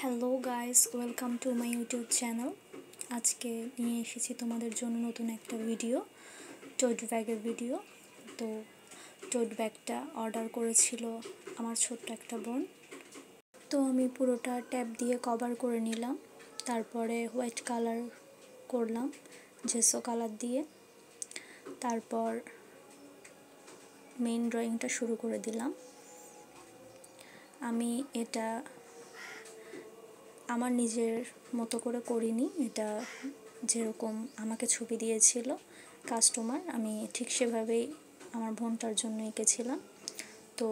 Hello guys, welcome to my YouTube channel. আজকে নিয়ে এসেছি তোমাদের জন্য নতুন একটা ভিডিও, টোট ব্যাগের ভিডিও। তো টোট ব্যাগটা অর্ডার করেছিল আমার ছোট্ট একটা বোন। তো আমি পুরোটা ট্যাপ দিয়ে কভার করে নিলাম, তারপরে হোয়াইট কালার করলাম জেসো কালার দিয়ে। তারপর মেইন ড্রয়িংটা শুরু করে দিলাম। আমি এটা আমার নিজের মতো করে করিনি, এটা যেরকম আমাকে ছবি দিয়েছিল কাস্টমার, আমি ঠিক সেভাবেই আমার বোনটার জন্য এঁকেছিলাম। তো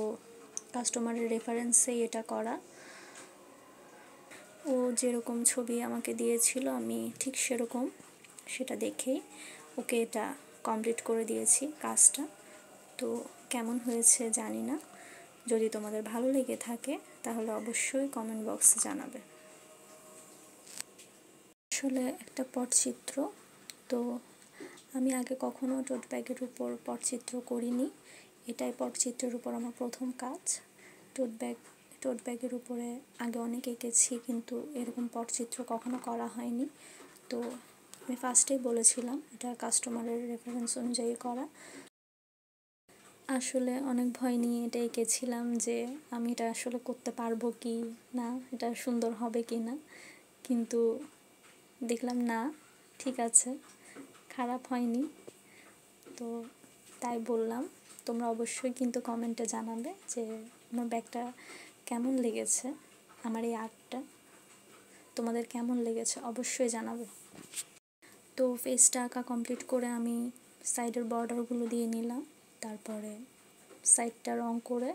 কাস্টমারের রেফারেন্সেই এটা করা, ও যেরকম ছবি আমাকে দিয়েছিল আমি ঠিক সেরকম সেটা দেখেই ওকে এটা কমপ্লিট করে দিয়েছি কাজটা। তো কেমন হয়েছে জানি না, যদি তোমাদের ভালো লেগে থাকে তাহলে অবশ্যই কমেন্ট বক্সে জানাবে। আসলে একটা পটচিত্র, তো আমি আগে কখনো টোট ব্যাগের উপর পটচিত্র করিনি, এটাই পটচিত্রের উপর আমার প্রথম কাজ। টোট ব্যাগের উপরে আগে অনেক এঁকেছি, কিন্তু এরকম পটচিত্র কখনো করা হয়নি। তো আমি ফার্স্টেই বলেছিলাম এটা কাস্টমারের রেফারেন্স অনুযায়ী করা। আসলে অনেক ভয় নিয়ে এটা এঁকেছিলাম যে আমি এটা আসলে করতে পারবো কি না, এটা সুন্দর হবে কি না, কিন্তু দেখলাম না, ঠিক আছে, খারাপ হয়নি। তো তাই বললাম, তোমরা অবশ্যই কিন্তু কমেন্টে জানাবে যে আমার ব্যাগটা কেমন লেগেছে, আমার এই আর্টটা তোমাদের কেমন লেগেছে অবশ্যই জানাবে। তো ফেসটা আঁকা কমপ্লিট করে আমি সাইডের বর্ডারগুলো দিয়ে নিলাম, তারপরে সাইডটা রং করে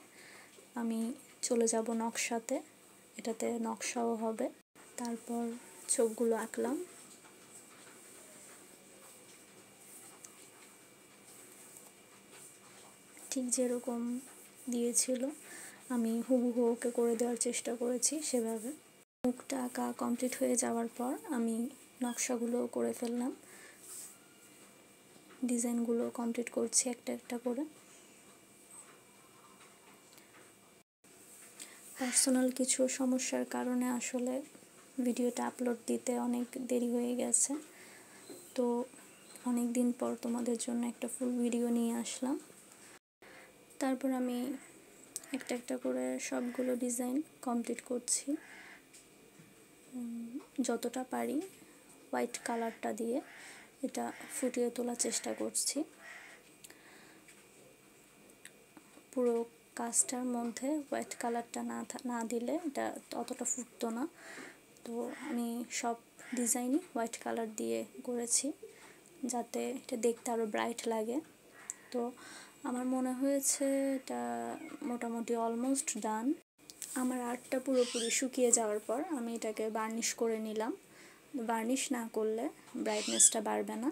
আমি চলে যাব নকশাতে, এটাতে নকশাও হবে। তারপর চোখগুলো আঁকলাম। ঠিক যেরকম দিয়েছিল আমি হুবহু ওকে করে দেওয়ার চেষ্টা করেছি সেভাবে। মুখটা আঁকা কমপ্লিট হয়ে যাওয়ার পর আমি নকশাগুলো করে ফেললাম, ডিজাইনগুলো কমপ্লিট করছি একটা একটা করে। পার্সোনাল কিছু সমস্যার কারণে আসলে ভিডিওটা আপলোড দিতে অনেক দেরি হয়ে গেছে, তো অনেক দিন পর তোমাদের জন্য একটা ফুল ভিডিও নিয়ে আসলাম। তারপর আমি একটা একটা করে সবগুলো ডিজাইন কমপ্লিট করছি, যতটা পারি হোয়াইট কালারটা দিয়ে এটা ফুটিয়ে তোলার চেষ্টা করছি। পুরো কাজটার মধ্যে হোয়াইট কালারটা না দিলে এটা অতটা ফুটতো না, তো আমি সব ডিজাইনই হোয়াইট কালার দিয়ে করেছি যাতে এটা দেখতে আরও ব্রাইট লাগে। তো আমার মনে হয়েছে এটা মোটামুটি অলমোস্ট ডান। আমার আর্টটা পুরোপুরি শুকিয়ে যাওয়ার পর আমি এটাকে বার্নিশ করে নিলাম। বার্নিশ না করলে ব্রাইটনেসটা বাড়বে না,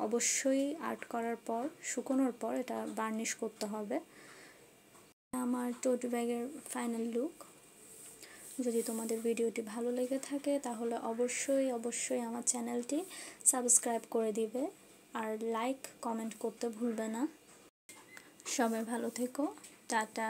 অবশ্যই আর্ট করার পর শুকোনোর পর এটা বার্নিশ করতে হবে। আমার টোট ব্যাগের ফাইনাল লুক। যদি তোমাদের ভিডিওটি ভালো লেগে থাকে তাহলে অবশ্যই আমার চ্যানেলটি সাবস্ক্রাইব করে দিবে, আর লাইক কমেন্ট করতে ভুলবে না। সবাই ভালো থেকো, টাটা।